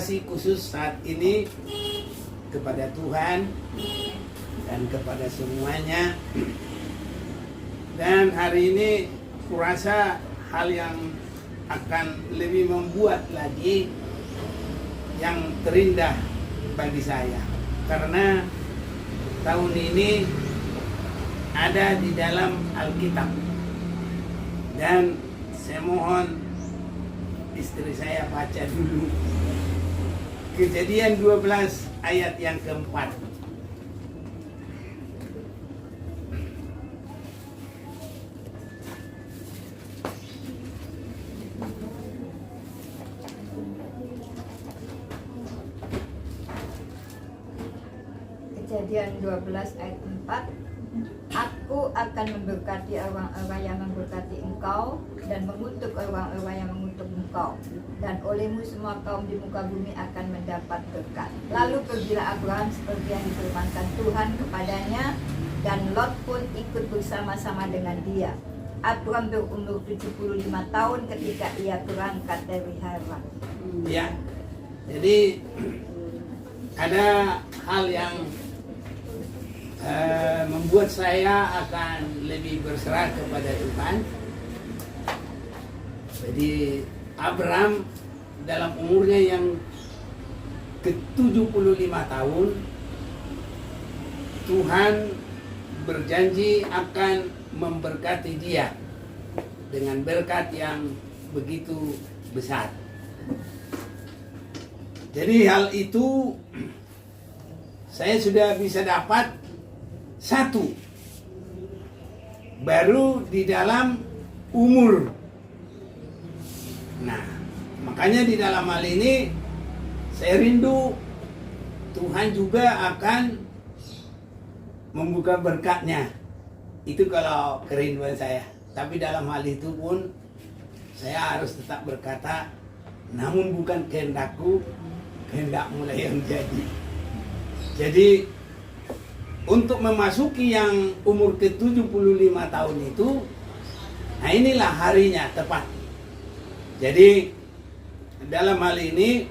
kasih khusus saat ini kepada Tuhan dan kepada semuanya. Dan hari ini kurasa hal yang akan lebih membuat lagi yang terindah bagi saya, karena tahun ini ada di dalam Alkitab, dan saya mohon istri saya baca dulu Kejadian 12 ayat yang keempat. Kejadian 12 ayat 4. Aku akan memberkati orang-orang yang memberkati engkau dan mengutuk orang-orang yang mengutuk engkau, dan olehmu semua kaum di muka bumi akan mendapat berkat. Lalu pergilah Abraham seperti yang difirmankan Tuhan kepadanya, dan Lot pun ikut bersama-sama dengan dia. Abraham berumur 75 tahun ketika ia berangkat dari Haran. Ya, jadi ada hal yang membuat saya akan lebih berserah kepada Tuhan. Jadi Abraham dalam umurnya yang ke-75 tahun, Tuhan berjanji akan memberkati dia dengan berkat yang begitu besar. Jadi hal itu saya sudah bisa dapat satu, baru di dalam umur. Nah, makanya di dalam hal ini saya rindu Tuhan juga akan membuka berkatnya. Itu kalau kerinduan saya. Tapi dalam hal itu pun saya harus tetap berkata, namun bukan kehendakku, kehendakmu lah yang jadi. Jadi untuk memasuki yang umur ke-75 tahun itu, nah inilah harinya tepat. Jadi dalam hal ini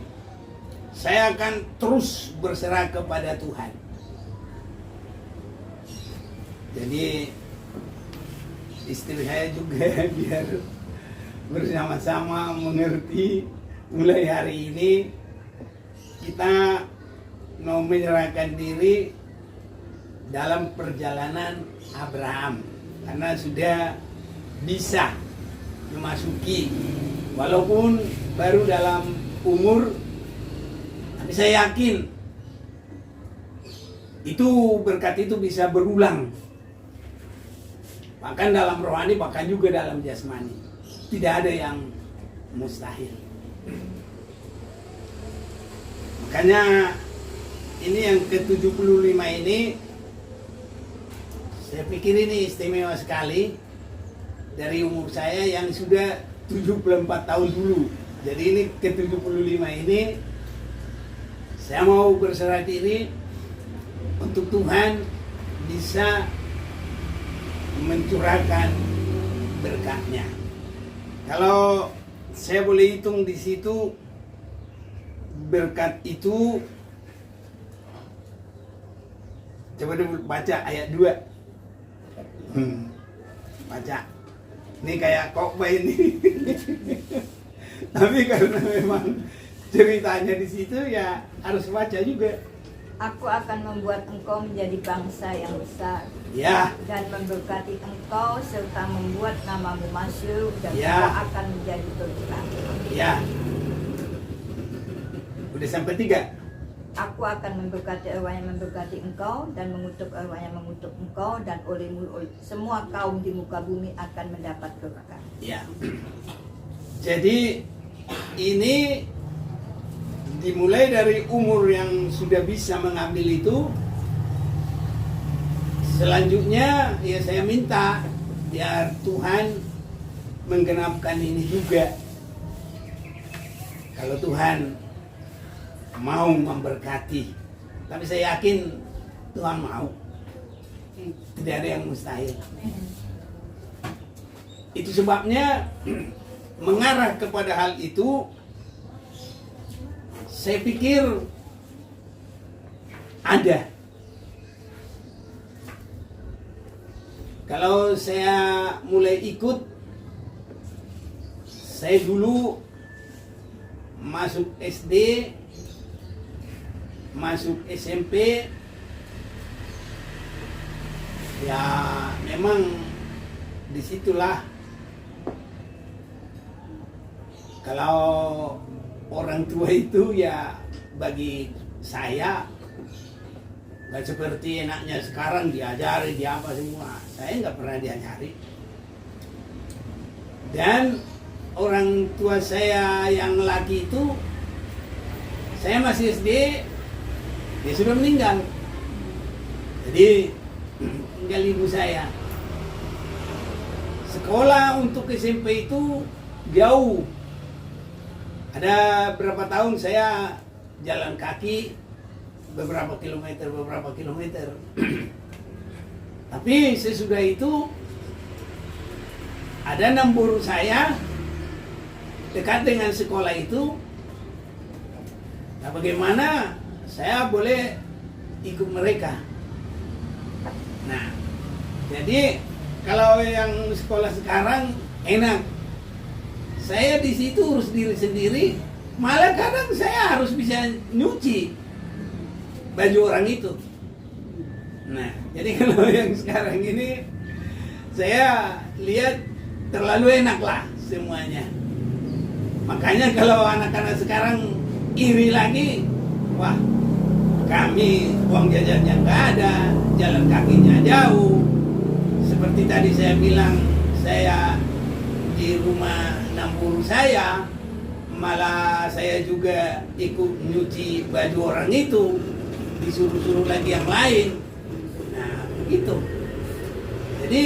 saya akan terus berserah kepada Tuhan. Jadi istri saya juga biar bersama-sama mengerti, mulai hari ini kita mau menyerahkan diri dalam perjalanan Abraham, karena sudah bisa memasuki, walaupun baru dalam umur, tapi saya yakin itu berkat itu bisa berulang, bahkan dalam rohani, bahkan juga dalam jasmani. Tidak ada yang mustahil. Makanya ini yang ke-75 ini, saya pikir ini istimewa sekali dari umur saya yang sudah 74 tahun dulu. Jadi ini ke-75 ini saya mau berserah diri untuk Tuhan bisa mencurahkan berkatnya. Kalau saya boleh hitung di situ, berkat itu, coba dulu baca ayat 2. Baca. Ini kayak khotbah ini. Tapi karena memang ceritanya di situ, ya harus baca juga. Aku akan membuat engkau menjadi bangsa yang besar, Ya. dan memberkati engkau serta membuat namamu masyhur, dan Ya. engkau akan menjadi berkat. Ya. Udah sampai 3. Aku akan memberkati orang yang memberkati engkau dan mengutuk orang yang mengutuk engkau, dan olehmu semua kaum di muka bumi akan mendapat berkat. Ya. Jadi ini dimulai dari umur yang sudah bisa mengambil itu. Selanjutnya ya saya minta biar Tuhan menggenapkan ini juga. Kalau Tuhan mau memberkati, tapi saya yakin Tuhan mau. Tidak ada yang mustahil. Itu sebabnya mengarah kepada hal itu, saya pikir ada. Kalau saya mulai ikut, saya dulu masuk SD, masuk SMP, ya memang disitulah kalau orang tua itu ya bagi saya nggak seperti enaknya sekarang diajari dia apa semua. Saya nggak pernah diajari. Dan orang tua saya yang laki itu, saya masih SD, dia sudah meninggal. Jadi tinggal ibu saya. Sekolah untuk SMP itu jauh. Ada berapa tahun saya jalan kaki beberapa kilometer. Tapi sesudah itu ada 6 guru saya dekat dengan sekolah itu. Nah, bagaimana saya boleh ikut mereka? Nah, jadi kalau yang sekolah sekarang enak. Saya di situ urus diri sendiri, malah kadang saya harus bisa nyuci baju orang itu. Nah, jadi kalau yang sekarang ini saya lihat terlalu enak lah semuanya. Makanya kalau anak-anak sekarang iri lagi, wah kami uang jajannya nggak ada, jalan kakinya jauh. Seperti tadi saya bilang, saya di rumah 6 guru saya, malah saya juga ikut nyuci baju orang itu, disuruh-suruh lagi yang lain. Nah begitu. Jadi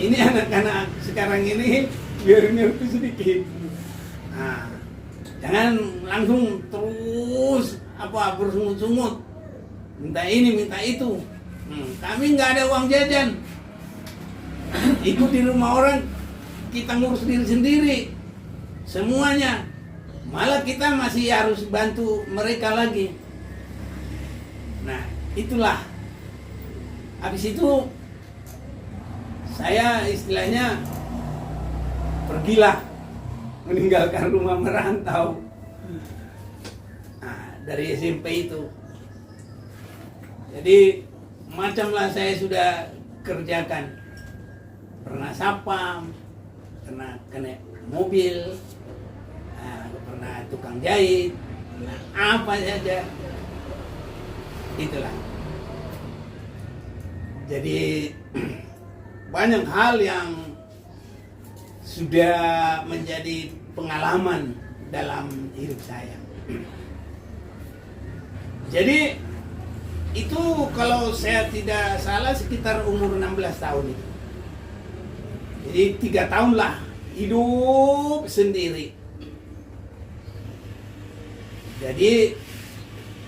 ini anak-anak sekarang ini biar ngerti sedikit. Nah, jangan langsung terus bersungut-sungut, minta ini minta itu. Kami nggak ada uang jajan. Ikut di rumah orang, kita ngurus diri sendiri semuanya. Malah kita masih harus bantu mereka lagi. Nah, itulah. Habis itu saya istilahnya pergilah, meninggalkan rumah merantau. Nah, dari SMP itu. Jadi macamlah saya sudah kerjakan. Pernah sapam, pernah kena mobil, pernah tukang jahit, apa saja. Itulah. Jadi banyak hal yang sudah menjadi pengalaman dalam hidup saya. Jadi itu kalau saya tidak salah sekitar umur 16 tahun itu. Jadi 3 tahun lah hidup sendiri. Jadi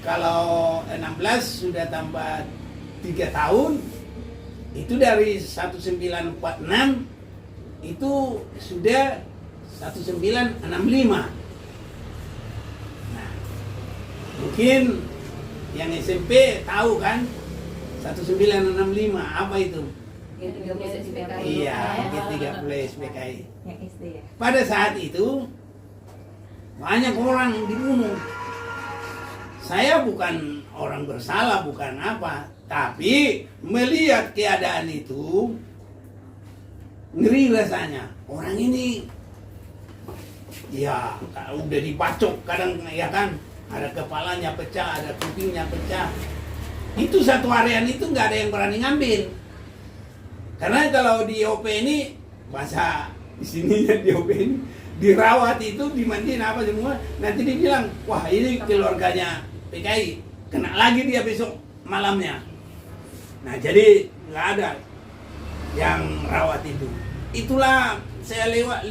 kalau 16 sudah tambah 3 tahun, itu dari 1946 itu sudah 1965. Nah, mungkin yang SMP tahu kan 1965 apa itu? G30 SPKI. Iya, G30 SPKI. Yang SD ya. Pada saat itu banyak orang dibunuh. Saya bukan orang bersalah, bukan apa, tapi melihat keadaan itu ngeri rasanya. Orang ini ya udah dibacok kadang ya kan, ada kepalanya pecah, ada kupingnya pecah. Itu satu harian itu nggak ada yang berani ngambil. Karena kalau di OP ini, bahasa di sininya di OP ini, dirawat itu, dimandiin apa semua, nanti dibilang, wah ini keluarganya PKI, kena lagi dia besok malamnya. Nah jadi nggak ada yang rawat itu. Itulah saya lihat,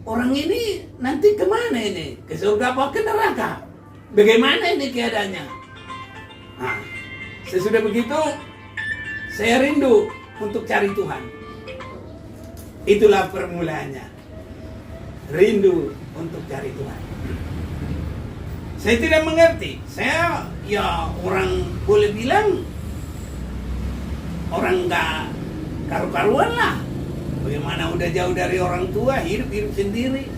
orang ini nanti kemana ini? Ke surga apa ke neraka? Bagaimana ini keadaannya? Nah, sesudah begitu, saya rindu untuk cari Tuhan. Itulah permulaannya. Rindu untuk cari Tuhan. Saya tidak mengerti. Saya ya orang boleh bilang orang nggak karu-karuan lah. Bagaimana udah jauh dari orang tua, hidup sendiri,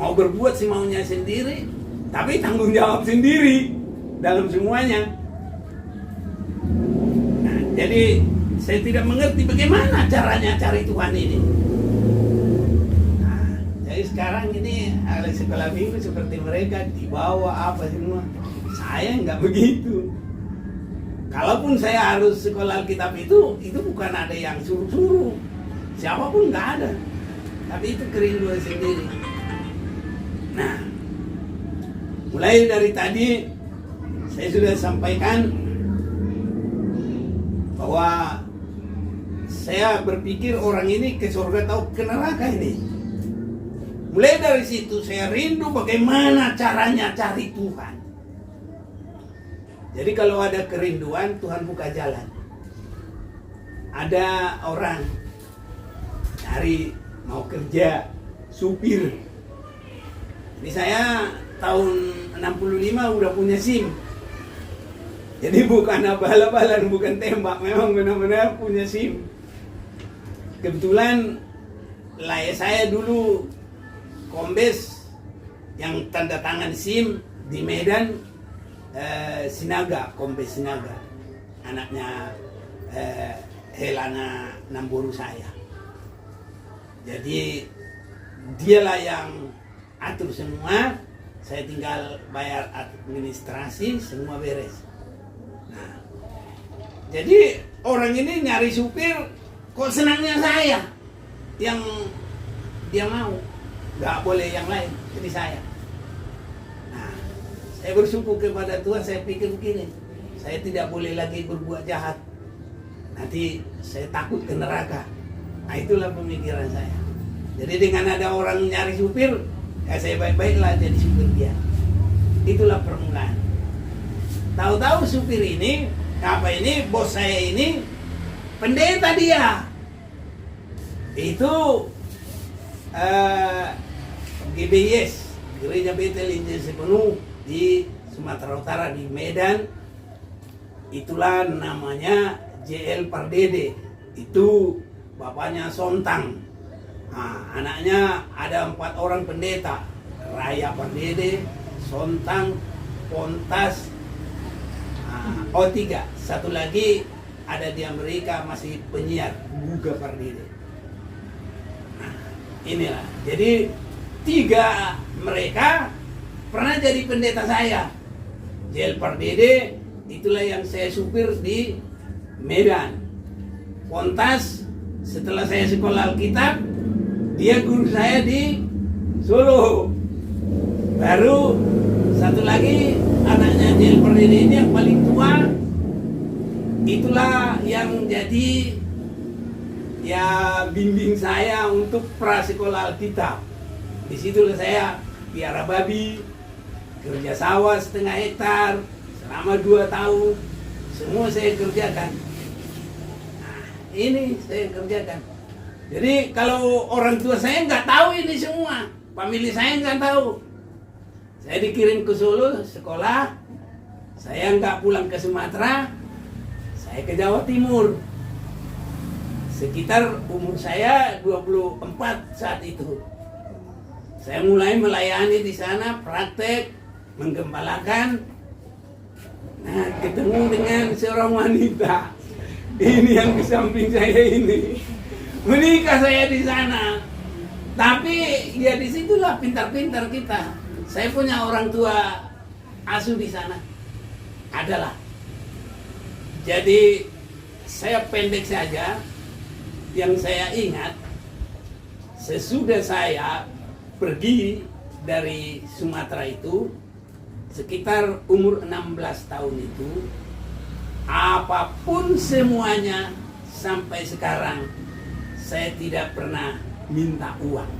mau berbuat semaunya sendiri, tapi tanggung jawab sendiri dalam semuanya. Nah, jadi saya tidak mengerti bagaimana caranya cari Tuhan ini. Nah, jadi sekarang ini ahli sekolah minggu seperti mereka dibawa apa semua. Saya nggak begitu. Kalaupun saya harus sekolah Alkitab itu bukan ada yang suruh-suruh. Siapapun nggak ada. Tapi itu kerinduan sendiri. Nah, mulai dari tadi saya sudah sampaikan bahwa saya berpikir orang ini ke surga atau ke neraka ini. Mulai dari situ saya rindu bagaimana caranya cari Tuhan. Jadi kalau ada kerinduan, Tuhan buka jalan. Ada orang cari mau kerja supir. Ini saya tahun 65 udah punya SIM. Jadi bukan abal-abalan, bukan tembak, memang benar-benar punya SIM. Kebetulan saya dulu kombes yang tanda tangan SIM di Medan, Sinaga, kombes Sinaga, anaknya Helana Namburu saya. Jadi dialah yang atur semua, saya tinggal bayar administrasi, semua beres. Nah, jadi orang ini nyari supir, kok senangnya saya yang dia mau, nggak boleh yang lain, jadi saya. Nah, saya bersyukur kepada Tuhan, saya pikir begini, saya tidak boleh lagi berbuat jahat, nanti saya takut ke neraka. Nah, itulah pemikiran saya. Jadi dengan ada orang nyari supir, ya saya baik-baiklah jadi supir dia. Itulah permulaan. Tahu-tahu supir ini, bos saya ini pendeta dia. Itu GBIS, Gereja Betel Injil Sepenuh di Sumatera Utara di Medan. Itulah namanya JL Pardede. Itu bapaknya Sontang. Nah, anaknya ada 4 orang pendeta. Raya Pardede, Sontang, Pontas, O3. Satu lagi ada di Amerika masih penyiar, Buga Pardede. Nah, inilah. Jadi 3 mereka pernah jadi pendeta saya. JL Pardede itulah yang saya supir di Medan. Pontas setelah saya sekolah Alkitab, dia guru saya di Solo. Baru satu lagi anaknya JL Pardede ini yang paling tua, itulah yang jadi ya bimbing saya untuk prasekolah Alkitab. Di situlah saya piara babi, kerja sawah 1,5 hektar selama 2 tahun, semua saya kerjakan. Nah, ini saya kerjakan. Jadi kalau orang tua saya nggak tahu ini semua, famili saya nggak tahu. Saya dikirim ke Solo sekolah, saya nggak pulang ke Sumatera, saya ke Jawa Timur. Sekitar umur saya 24 saat itu. Saya mulai melayani di sana, praktek, menggembalakan. Nah, ketemu dengan seorang wanita. Ini yang di samping saya ini. Menikah saya di sana. Tapi ya disitulah pintar-pintar kita. Saya punya orang tua asuh di sana. Adalah. Jadi saya pendek saja. Yang saya ingat, sesudah saya pergi dari Sumatera itu, sekitar umur 16 tahun itu, apapun semuanya sampai sekarang, saya tidak pernah minta uang.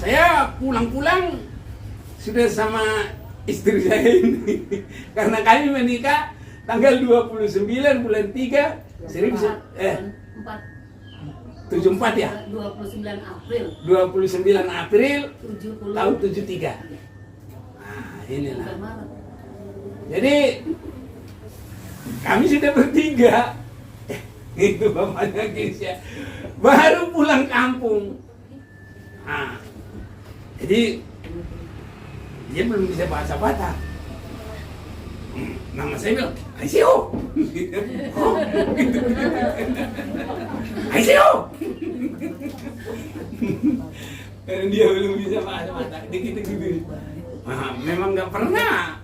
Saya pulang-pulang sudah sama istri saya ini. Karena kami menikah tanggal 29 bulan 3 74 ya? 29 April 29 April 70. tahun 73. inilah. Jadi kami sudah bertiga. Itu bapaknya Kisya baru pulang kampung. Nah, jadi dia belum bisa bahasa Batak. Nama saya bilang, Aisyo. Aisyo. Karena dia belum bisa bahasa Batak, dikit-dikit. Nah, memang nggak pernah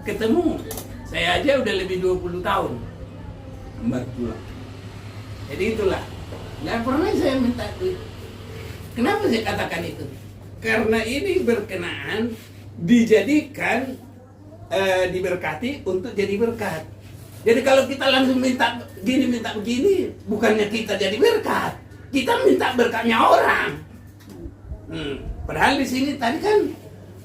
ketemu. Saya aja udah lebih 20 tahun baru pulang. Jadi itulah, nggak pernah saya minta duit. Kenapa saya katakan itu? Karena ini berkenaan dijadikan diberkati untuk jadi berkat. Jadi kalau kita langsung minta begini, bukannya kita jadi berkat, kita minta berkatnya orang. Padahal di sini tadi kan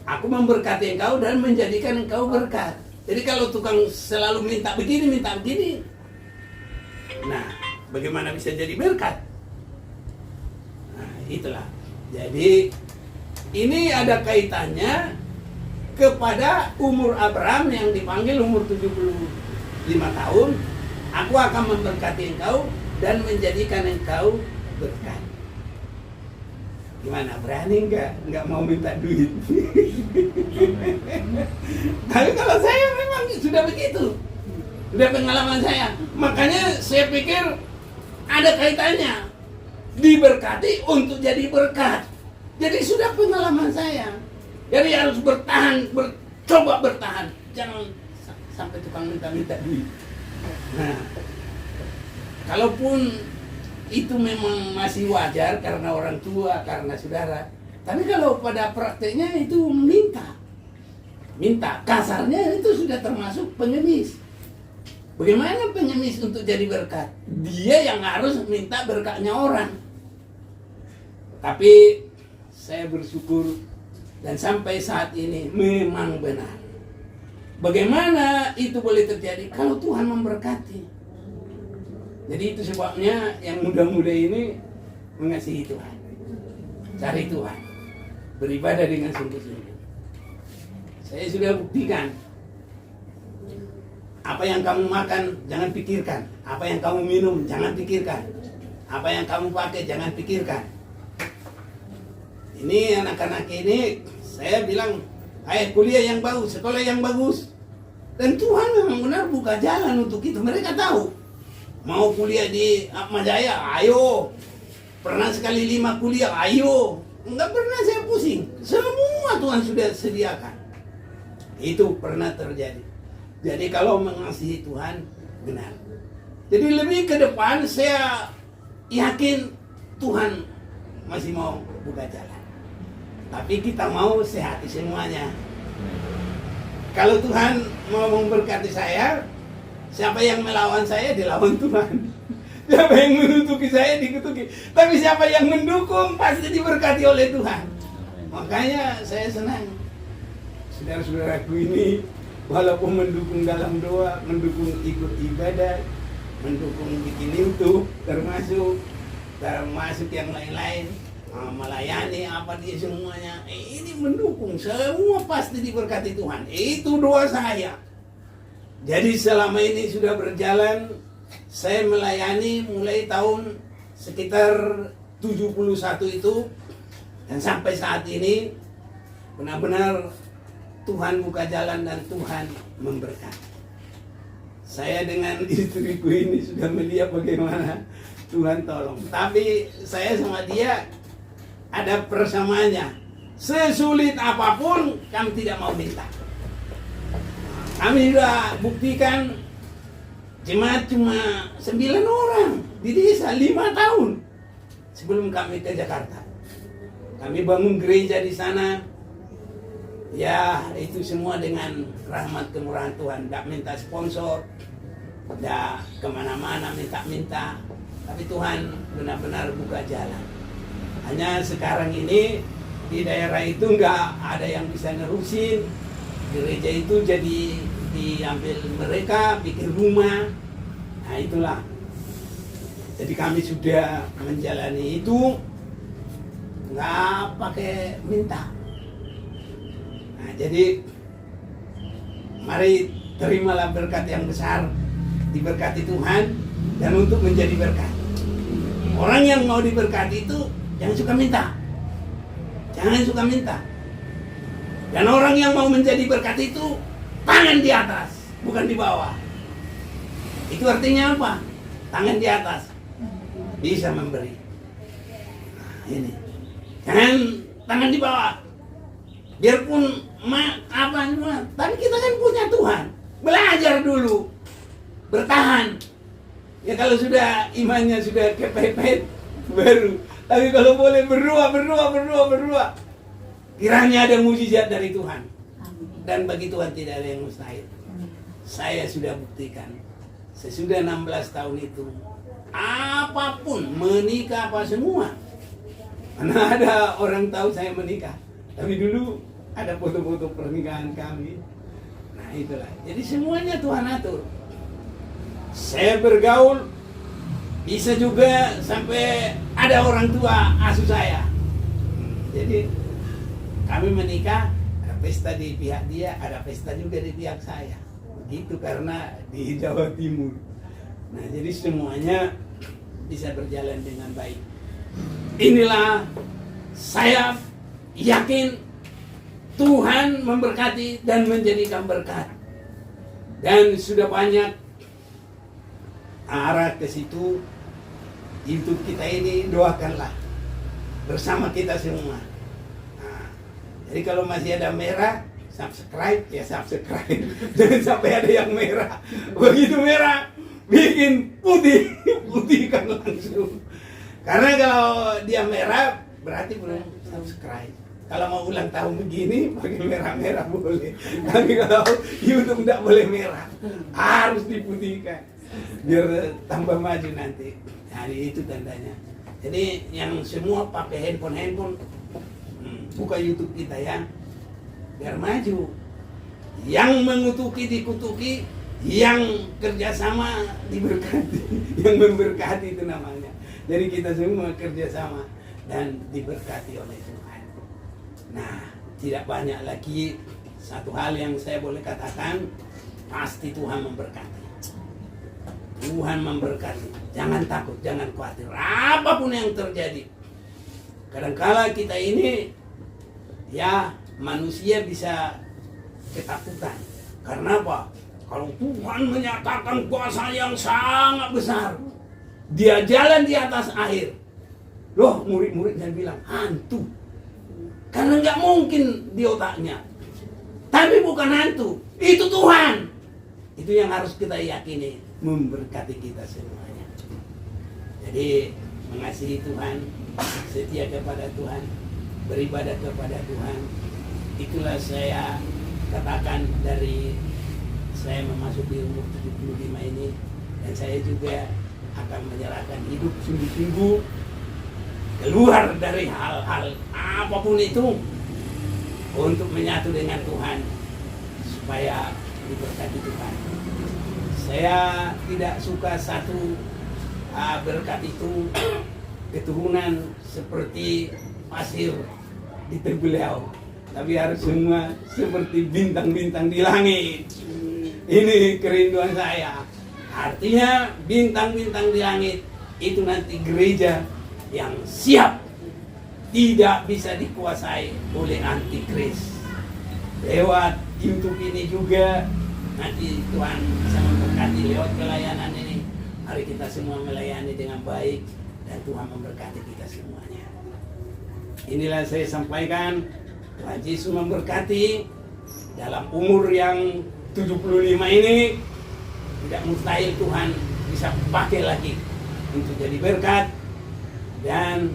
aku memberkati engkau dan menjadikan engkau berkat. Jadi kalau tukang selalu minta begini, nah bagaimana bisa jadi berkat? Nah itulah. Jadi ini ada kaitannya kepada umur Abraham yang dipanggil umur 75 tahun. Aku akan memberkati engkau dan menjadikan engkau berkat. Gimana, berani nggak mau minta duit? Tapi kalau saya memang sudah begitu, sudah pengalaman saya. Makanya saya pikir ada kaitannya, diberkati untuk jadi berkat. Jadi sudah pengalaman saya. Jadi harus bertahan, coba bertahan, jangan sampai tukang minta duit. Nah, kalaupun itu memang masih wajar karena orang tua, karena saudara. Tapi kalau pada prakteknya itu minta, kasarnya itu sudah termasuk pengemis. Bagaimana pengemis untuk jadi berkat? Dia yang harus minta berkatnya orang. Tapi saya bersyukur dan sampai saat ini memang benar. Bagaimana itu boleh terjadi? Kalau Tuhan memberkati. Jadi itu sebabnya yang muda-muda ini mengasihi Tuhan, cari Tuhan, beribadah dengan sungguh-sungguh. Saya sudah buktikan, apa yang kamu makan jangan pikirkan, apa yang kamu minum jangan pikirkan, apa yang kamu pakai jangan pikirkan. Ini anak-anak ini saya bilang, ayo kuliah yang bagus, sekolah yang bagus. Dan Tuhan memang benar buka jalan untuk itu. Mereka tahu, mau kuliah di Atma Jaya, ayo. Pernah sekali 5 kuliah, ayo. Enggak pernah saya pusing. Semua Tuhan sudah sediakan. Itu pernah terjadi. Jadi kalau mengasihi Tuhan, benar. Jadi lebih ke depan saya yakin Tuhan masih mau buka jalan. Tapi kita mau sehati semuanya. Kalau Tuhan mau memberkati saya, siapa yang melawan saya dilawan Tuhan. Siapa yang mengutuki saya dikutuki. Tapi siapa yang mendukung pasti diberkati oleh Tuhan. Makanya saya senang. Saudara-saudaraku ini walaupun mendukung dalam doa, mendukung ikut ibadah, mendukung bikin YouTube, termasuk yang lain-lain, melayani apa dia semuanya, ini mendukung, semua pasti diberkati Tuhan. Itu doa saya. Jadi selama ini sudah berjalan, saya melayani mulai tahun sekitar 71 itu, dan sampai saat ini benar-benar Tuhan buka jalan dan Tuhan memberkati. Saya dengan istriku ini sudah melihat bagaimana Tuhan tolong. Tapi saya sama dia ada persamaannya. Sesulit apapun kami tidak mau minta. Kami sudah buktikan jemaat cuma 9 orang di desa 5 tahun sebelum kami ke Jakarta. Kami bangun gereja di sana. Ya itu semua dengan rahmat kemurahan Tuhan. Tidak minta sponsor, tidak kemana-mana minta-minta. Tapi Tuhan benar-benar buka jalan. Hanya sekarang ini di daerah itu nggak ada yang bisa nerusin. Gereja itu jadi diambil mereka, bikin rumah. Nah itulah. Jadi kami sudah menjalani itu nggak pakai minta. Nah, jadi mari terimalah berkat yang besar, diberkati Tuhan dan untuk menjadi berkat. Orang yang mau diberkati itu jangan suka minta. Jangan suka minta. Dan orang yang mau menjadi berkat itu tangan di atas, bukan di bawah. Itu artinya apa? Tangan di atas bisa memberi. Nah, ini. Jangan tangan di bawah. Biarpun apa semua, tapi kita kan punya Tuhan. Belajar dulu. Bertahan. Ya kalau sudah imannya sudah kepepet baru. Tapi kalau boleh berdoa. Kiranya ada mujizat dari Tuhan. Dan bagi Tuhan tidak ada yang mustahil. Saya sudah buktikan. Sesudah 16 tahun itu, apapun, menikah apa semua. Karena ada orang tahu saya menikah. Tapi dulu ada foto-foto pernikahan kami. Nah itulah. Jadi semuanya Tuhan atur. Saya bergaul, bisa juga sampai ada orang tua asuh saya. Jadi kami menikah, ada pesta di pihak dia, ada pesta juga di pihak saya. Begitu karena di Jawa Timur. Nah jadi semuanya bisa berjalan dengan baik. Inilah saya yakin Tuhan memberkati dan menjadikan berkat. Dan sudah banyak arah ke situ. YouTube kita ini doakanlah bersama kita semua. Nah, jadi kalau masih ada merah, subscribe ya subscribe. Jangan sampai ada yang merah. Begitu merah, bikin putih, putihkan langsung. Karena kalau dia merah, berarti belum subscribe. Kalau mau ulang tahun begini, pakai merah-merah boleh. Tapi kalau YouTube tidak boleh merah, harus diputihkan. Biar tambah maju nanti. Hari itu tandanya. Jadi yang semua pakai handphone, buka YouTube kita ya, biar maju. Yang mengutuki dikutuki, yang kerjasama diberkati, yang memberkati itu namanya. Jadi kita semua kerjasama dan diberkati oleh Tuhan. Nah, tidak banyak lagi. Satu hal yang saya boleh katakan, pasti Tuhan memberkati. Tuhan memberkati. Jangan takut, jangan khawatir. Apapun yang terjadi. Kadangkala kita ini, ya manusia bisa ketakutan. Karena apa? Kalau Tuhan menyatakan kuasa yang sangat besar, dia jalan di atas air. Loh, murid-muridnya bilang, hantu. Karena nggak mungkin di otaknya. Tapi bukan hantu, itu Tuhan. Itu yang harus kita yakini, memberkati kita semuanya. Jadi mengasihi Tuhan, setia kepada Tuhan, beribadah kepada Tuhan. Itulah saya katakan dari saya memasuki umur 75 ini. Dan saya juga akan menyerahkan hidup sungguh-sungguh keluar dari hal-hal apapun itu untuk menyatu dengan Tuhan supaya diberkati Tuhan. Saya tidak suka satu berkat itu keturunan seperti pasir di beliau, tapi harus semua seperti bintang-bintang di langit. Ini kerinduan saya. Artinya bintang-bintang di langit itu nanti gereja yang siap, tidak bisa dikuasai oleh antikris. Lewat YouTube ini juga nanti Tuhan bisa memberkati lewat pelayanan ini. Mari kita semua melayani dengan baik dan Tuhan memberkati kita semuanya. Inilah saya sampaikan, Tuhan Yesus memberkati. Dalam umur yang 75 ini tidak mustahil Tuhan bisa pakai lagi untuk jadi berkat dan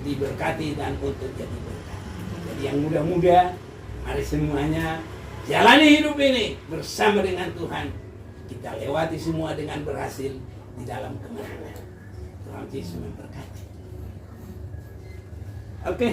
diberkati dan untuk jadi berkat. Jadi yang muda-muda, mari semuanya jalani hidup ini bersama dengan Tuhan. Kita lewati semua dengan berhasil di dalam kemenangan. Tuhan Yesus memberkati. Oke.